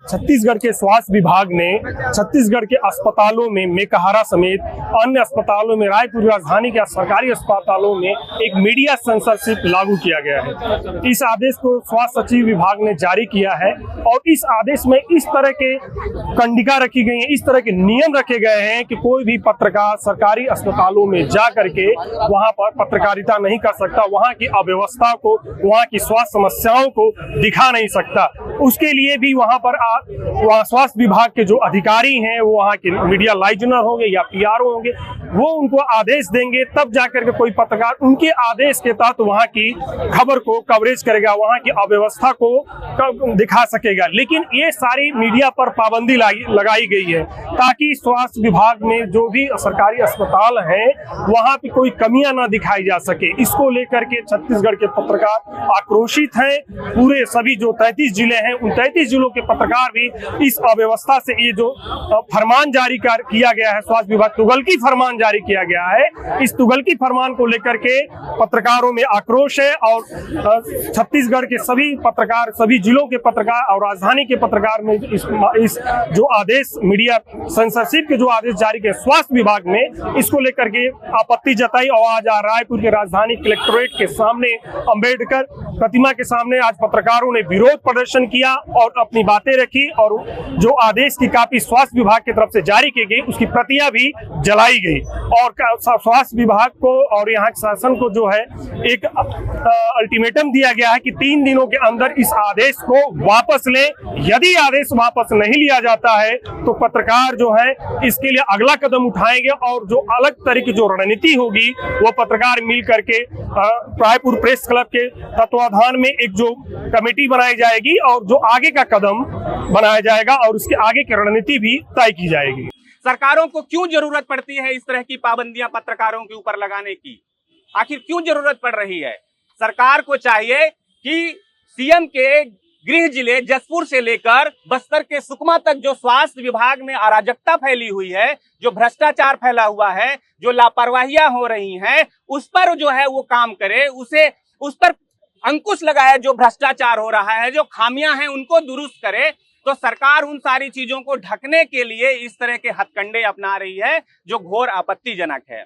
छत्तीसगढ़ के स्वास्थ्य विभाग ने छत्तीसगढ़ के अस्पतालों में मेकाहारा समेत अन्य अस्पतालों में, रायपुर राजधानी के सरकारी अस्पतालों में एक मीडिया सेंसरशिप लागू किया गया है। इस आदेश को स्वास्थ्य सचिव विभाग ने जारी किया है और इस आदेश में इस तरह के कंडिका रखी गई है, इस तरह के नियम रखे गए हैं कि कोई भी पत्रकार सरकारी अस्पतालों में जा करके वहां पर पत्रकारिता नहीं कर सकता, वहां की अव्यवस्था को, वहां की स्वास्थ्य समस्याओं को दिखा नहीं सकता। उसके लिए भी वहां पर वहाँ स्वास्थ्य विभाग के जो अधिकारी हैं, वो वहाँ के मीडिया लाइजनर होंगे या पीआरओ होंगे, वो उनको आदेश देंगे, तब जाकर के कोई पत्रकार उनके आदेश के तहत वहाँ की खबर को कवरेज करेगा, वहाँ की अव्यवस्था को दिखा सकेगा। लेकिन ये सारी मीडिया पर पाबंदी लगाई गई है ताकि स्वास्थ्य विभाग में जो भी सरकारी अस्पताल हैं वहाँ पे कोई कमियां ना दिखाई जा सके। इसको लेकर के छत्तीसगढ़ के पत्रकार आक्रोशित हैं। पूरे सभी जो 33 जिले हैं, उन 33 जिलों के पत्रकार भी इस अव्यवस्था से, ये जो फरमान जारी किया गया है, स्वास्थ्य विभाग तुगलकी फरमान जारी किया गया है, इस तुगलकी फरमान को लेकर के पत्रकारों में आक्रोश है। और छत्तीसगढ़ के सभी पत्रकार, सभी जिलों के पत्रकार और राजधानी के पत्रकार में इस जो आदेश मीडिया सेंसरशिप के जो आदेश जारी किए स्वास्थ्य विभाग ने, इसको लेकर के आपत्ति जताई। और आज रायपुर के राजधानी कलेक्टोरेट के सामने, अंबेडकर प्रतिमा के सामने आज पत्रकारों ने विरोध प्रदर्शन किया और अपनी बातें रखी। और जो आदेश की कॉपी स्वास्थ्य विभाग की तरफ से जारी की गई, उसकी प्रतियां भी जलाई गई। और स्वास्थ्य विभाग को और यहाँ के शासन को जो है एक अल्टीमेटम दिया गया है कि 3 दिनों के अंदर इस आदेश को वापस ले। यदि आदेश वापस नहीं लिया जाता है तो पत्रकार जो है इसके लिए अगला कदम उठाएंगे और जो अलग तरह की जो रणनीति होगी वो पत्रकार मिल करके रायपुर प्रेस क्लब के तत्वाधान में एक जो कमेटी बनाई जाएगी और जो आगे का कदम बनाया जाएगा और उसके आगे की रणनीति भी तय की जाएगी। सरकारों को क्यों जरूरत पड़ती है इस तरह की पाबंदियां पत्रकारों के ऊपर लगाने की? आखिर क्यों जरूरत पड़ रही है? सरकार को चाहिए कि सीएम के गृह जिले जसपुर से लेकर बस्तर के सुकमा तक जो स्वास्थ्य विभाग में अराजकता फैली हुई है, जो भ्रष्टाचार फैला हुआ है, जो लापरवाहियां हो रही हैं, उस पर जो है वो काम करे, उस पर अंकुश लगाए। जो भ्रष्टाचार हो रहा है, जो खामियां हैं, उनको दुरुस्त करे। तो सरकार उन सारी चीजों को ढकने के लिए इस तरह के हथकंडे अपना रही है जो घोर आपत्तिजनक है।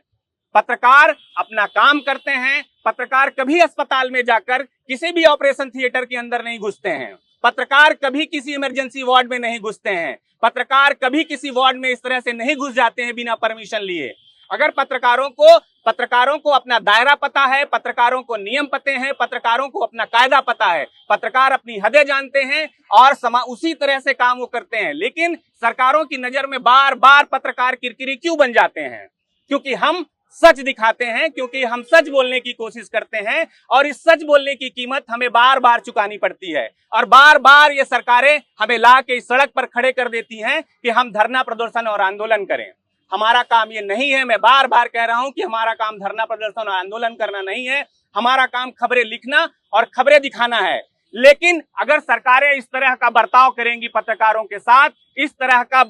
पत्रकार अपना काम करते हैं। पत्रकार कभी अस्पताल में जाकर किसी भी ऑपरेशन थिएटर के अंदर नहीं घुसते हैं। पत्रकार कभी किसी इमरजेंसी वार्ड में नहीं घुसते हैं। पत्रकार कभी किसी वार्ड में इस तरह से नहीं घुस जाते हैं बिना परमिशन लिए। अगर पत्रकारों को अपना दायरा पता है, पत्रकारों को नियम पते हैं, पत्रकारों को अपना कायदा पता है, पत्रकार अपनी हदें जानते हैं और उसी तरह से काम वो करते हैं। लेकिन सरकारों की नजर में बार बार पत्रकार किरकिरी क्यों बन जाते हैं? क्योंकि हम सच दिखाते हैं, क्योंकि हम सच बोलने की कोशिश करते हैं और इस सच बोलने की कीमत हमें बार बार चुकानी पड़ती है। और बार बार ये सरकारें हमें ला के इस सड़क पर खड़े कर देती हैं कि हम धरना प्रदर्शन और आंदोलन करें। हमारा काम ये नहीं है। मैं बार बार कह रहा हूं कि हमारा काम धरना प्रदर्शन और आंदोलन करना नहीं है। हमारा काम खबरें लिखना और खबरें दिखाना है। लेकिन अगर सरकारें इस तरह का बर्ताव करेंगी पत्रकारों के साथ, इस तरह का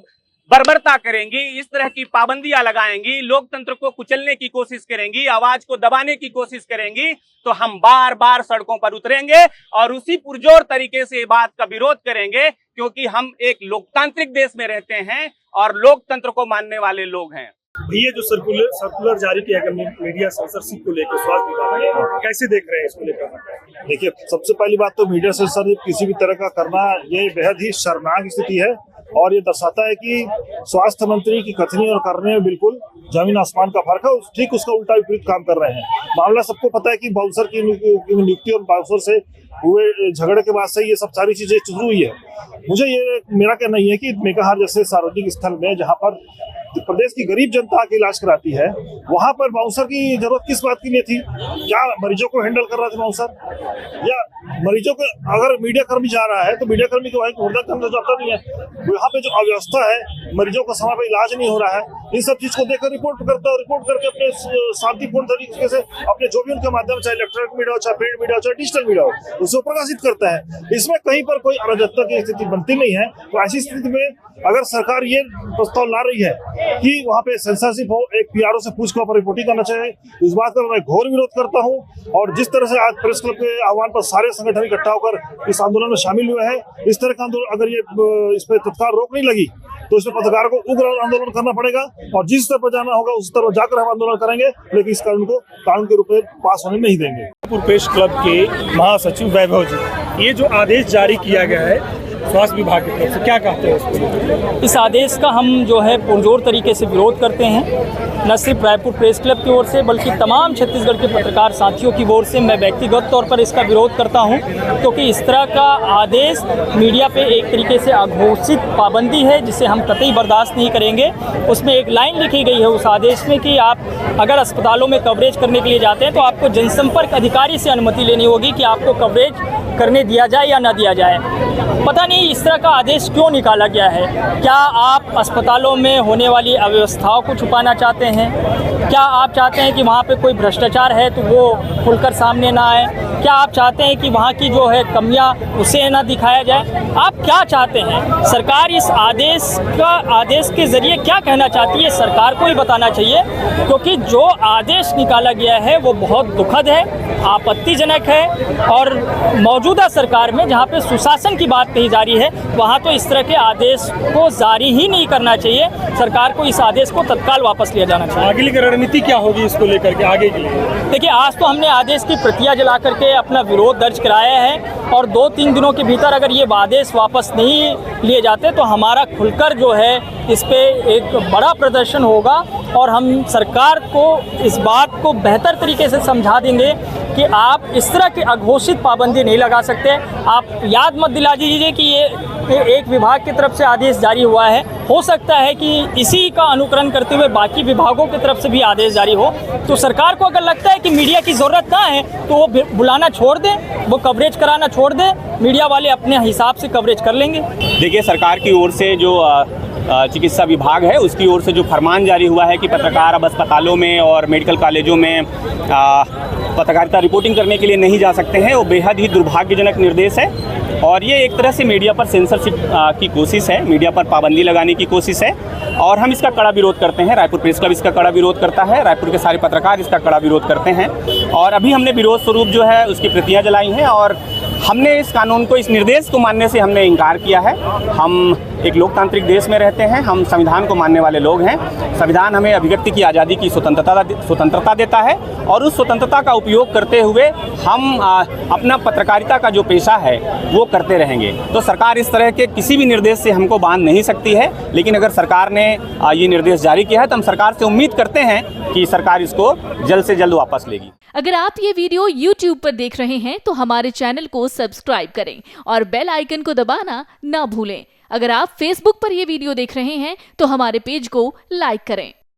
बर्बरता करेंगी, इस तरह की पाबंदियां लगाएंगी, लोकतंत्र को कुचलने की कोशिश करेंगी, आवाज को दबाने की कोशिश करेंगी, तो हम बार बार सड़कों पर उतरेंगे और उसी पुरजोर तरीके से बात का विरोध करेंगे। क्योंकि हम एक लोकतांत्रिक देश में रहते हैं और लोकतंत्र को मानने वाले लोग हैं। ये जो सर्कुलर जारी किया गया मीडिया सेंसरशिप को लेकर स्वास्थ्य विभाग ने, कैसे देख रहे हैं इसको लेकर? देखिए, सबसे पहली बात तो मीडिया सेंसरशिप किसी भी तरह का करना ये बेहद ही शर्मनाक स्थिति है और ये दर्शाता है कि स्वास्थ्य मंत्री की कथनी और करने में बिल्कुल जमीन आसमान का फर्क है। ठीक उसका उल्टा विपरीत काम कर रहे हैं। मामला सबको पता है कि बाउंसर की नियुक्ति और बाउंसर से हुए झगड़े के बाद से ये सब सारी चीजें शुरू हुई है। मेरा कहना ये है कि मेकाहार जैसे सार्वजनिक स्थल में जहाँ पर प्रदेश की गरीब जनता के इलाज कराती है, वहां पर बाउंसर की जरूरत किस बात के लिए थी? क्या मरीजों को हैंडल कर रहा था बाउंसर? या मरीजों को अगर मीडिया कर्मी जा रहा है तो मीडिया कर्मी को वहीं मुर्दा करना जाता नहीं है। यहाँ पे जो अव्यवस्था है, मरीजों का समय पे इलाज नहीं हो रहा है, इन सब चीज को देखकर रिपोर्ट करता है और रिपोर्ट करके अपने शांतिपूर्ण तरीके से अपने जो भी उनके माध्यम, चाहे इलेक्ट्रॉनिक मीडिया हो, चाहे प्रिंट मीडिया हो, चाहे डिजिटल मीडिया हो, उसे प्रकाशित करता है। इसमें कहीं पर कोई अराजकता की स्थिति बनती नहीं है। तो ऐसी स्थिति में अगर सरकार ये प्रस्ताव ला रही है कि वहाँ पे सेंसरशिप हो, एक पीआरओ से पूछ कर रिपोर्टिंग करना चाहिए। इस बात का मैं घोर विरोध करता हूँ। और जिस तरह से आज प्रेस क्लब के आह्वान पर सारे संगठन इकट्ठा होकर इस आंदोलन में शामिल हुए हैं, इस तरह का आंदोलन अगर ये इस पर तत्काल रोक नहीं लगी तो इसमें पत्रकारों को उग्र आंदोलन करना पड़ेगा और जिस स्तर पर जाना होगा उस स्तर पर जाकर हम आंदोलन करेंगे, लेकिन इस कानून को कानून के रूप में पास होने नहीं देंगे। रायपुर प्रेस क्लब के महासचिव वैभव जी, ये जो आदेश जारी किया गया है स्वास्थ्य विभाग की तरफ से, क्या कहते हैं उसको? इस आदेश का हम जो है पुरजोर तरीके से विरोध करते हैं। न सिर्फ रायपुर प्रेस क्लब की ओर से बल्कि तमाम छत्तीसगढ़ के पत्रकार साथियों की ओर से मैं व्यक्तिगत तौर पर इसका विरोध करता हूं, क्योंकि इस तरह का आदेश मीडिया पे एक तरीके से अघोषित पाबंदी है जिसे हम कतई बर्दाश्त नहीं करेंगे। उसमें एक लाइन लिखी गई है उस आदेश में कि आप अगर अस्पतालों में कवरेज करने के लिए जाते हैं तो आपको जनसंपर्क अधिकारी से अनुमति लेनी होगी कि आपको कवरेज करने दिया जाए या ना दिया जाए। पता नहीं इस तरह का आदेश क्यों निकाला गया है। क्या आप अस्पतालों में होने वाली अव्यवस्थाओं को छुपाना चाहते हैं? क्या आप चाहते हैं कि वहाँ पे कोई भ्रष्टाचार है तो वो खुलकर सामने ना आए? क्या आप चाहते हैं कि वहाँ की जो है कमियाँ उसे ना दिखाया जाए? आप क्या चाहते हैं? सरकार इस आदेश के ज़रिए क्या कहना चाहती है, सरकार को ही बताना चाहिए, क्योंकि जो आदेश निकाला गया है वो बहुत दुखद है, आपत्तिजनक है। और मौजूदा सरकार में जहाँ पे सुशासन की बात कही जा रही है वहाँ तो इस तरह के आदेश को जारी ही नहीं करना चाहिए। सरकार को इस आदेश को तत्काल वापस लिया जाना चाहिए। आगे की रणनीति क्या होगी इसको लेकर के आगे के लिए? देखिए, आज तो हमने आदेश की प्रतियां जला करके अपना विरोध दर्ज कराया है और 2-3 दिनों के भीतर अगर ये आदेश वापस नहीं लिए जाते तो हमारा खुलकर जो है इस पे एक बड़ा प्रदर्शन होगा और हम सरकार को इस बात को बेहतर तरीके से समझा देंगे कि आप इस तरह की अघोषित पाबंदी नहीं लगा सकते। आप याद मत दिला दीजिए कि ये एक विभाग की तरफ से आदेश जारी हुआ है, हो सकता है कि इसी का अनुकरण करते हुए बाकी विभागों की तरफ से भी आदेश जारी हो। तो सरकार को अगर लगता है कि मीडिया की ज़रूरत ना है तो वो बुलाना छोड़ दें, वो कवरेज कराना छोड़ दें, मीडिया वाले अपने हिसाब से कवरेज कर लेंगे। देखिए, सरकार की ओर से जो चिकित्सा विभाग है उसकी ओर से जो फरमान जारी हुआ है कि पत्रकार अब अस्पतालों में और मेडिकल कॉलेजों में पत्रकारिता रिपोर्टिंग करने के लिए नहीं जा सकते हैं, वो बेहद ही दुर्भाग्यजनक निर्देश है। और ये एक तरह से मीडिया पर सेंसरशिप की कोशिश है, मीडिया पर पाबंदी लगाने की कोशिश है और हम इसका कड़ा विरोध करते हैं। रायपुर प्रेस क्लब इसका कड़ा विरोध करता है, रायपुर के सारे पत्रकार इसका कड़ा विरोध करते हैं और अभी हमने विरोध स्वरूप जो है उसकी प्रतियां जलाई हैं और हमने इस कानून को, इस निर्देश को मानने से हमने इनकार किया है। हम एक लोकतांत्रिक देश में रहते हैं, हम संविधान को मानने वाले लोग हैं। संविधान हमें अभिव्यक्ति की आज़ादी की स्वतंत्रता देता है और उस स्वतंत्रता का उपयोग करते हुए हम अपना पत्रकारिता का जो पेशा है वो करते रहेंगे। तो सरकार इस तरह के किसी भी निर्देश से हमको बांध नहीं सकती है, लेकिन अगर सरकार ने ये निर्देश जारी किया है तो हम सरकार से उम्मीद करते हैं कि सरकार इसको जल्द से जल्द वापस लेगी। अगर आप ये वीडियो YouTube पर देख रहे हैं तो हमारे चैनल को सब्सक्राइब करें और बेल आइकन को दबाना ना भूलें। अगर आप Facebook पर ये वीडियो देख रहे हैं तो हमारे पेज को लाइक करें।